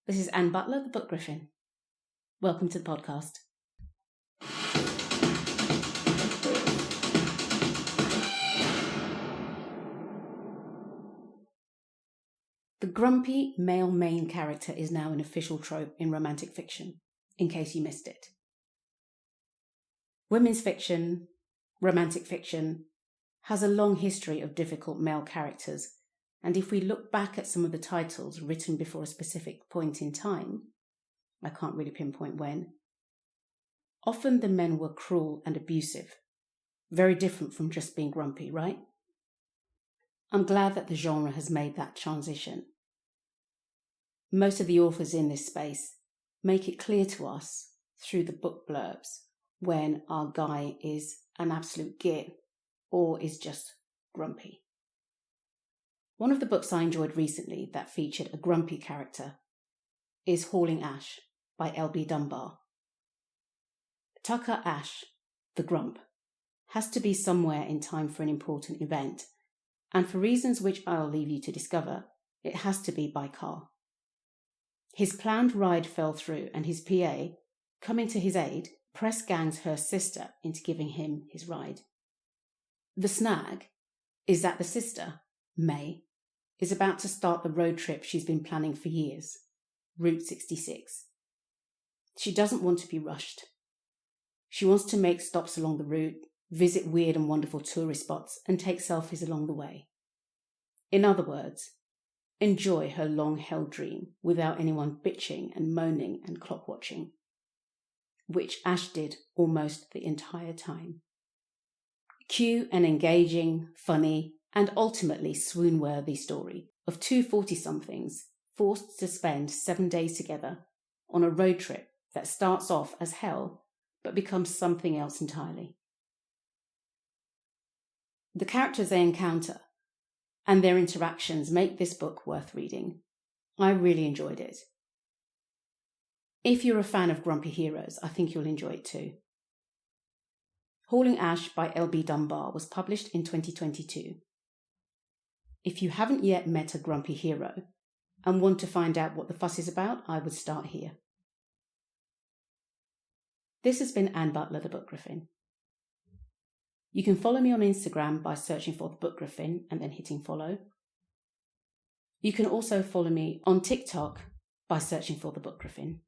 This is Anne Butler, the Book Griffin. Welcome to the podcast. The grumpy male main character is now an official trope in romantic fiction, in case you missed it. Women's fiction, romantic fiction, has a long history of difficult male characters, and if we look back at some of the titles written before a specific point in time, I can't really pinpoint when, often the men were cruel and abusive, very different from just being grumpy, right? I'm glad that the genre has made that transition. Most of the authors in this space make it clear to us through the book blurbs when our guy is an absolute git or is just grumpy. One of the books I enjoyed recently that featured a grumpy character is Hauling Ashe by L.B. Dunbar. Tucker Ashe, the grump, has to be somewhere in time for an important event, and for reasons which I'll leave you to discover, it has to be by car. His planned ride fell through, and his PA, coming to his aid, press gangs her sister into giving him his ride. The snag is that the sister, May, is about to start the road trip she's been planning for years, Route 66. She doesn't want to be rushed. She wants to make stops along the route, visit weird and wonderful tourist spots, and take selfies along the way. In other words, enjoy her long-held dream without anyone bitching and moaning and clock-watching, which Ashe did almost the entire time. Cue an engaging, funny, and ultimately swoon-worthy story of two 40-somethings forced to spend 7 days together on a road trip that starts off as hell but becomes something else entirely. The characters they encounter and their interactions make this book worth reading. I really enjoyed it. If you're a fan of grumpy heroes, I think you'll enjoy it too. Hauling Ashe by L.B. Dunbar was published in 2022. If you haven't yet met a grumpy hero and want to find out what the fuss is about, I would start here. This has been Anne Butler, the Book Griffin. You can follow me on Instagram by searching for the Book Griffin and then hitting follow. You can also follow me on TikTok by searching for the Book Griffin.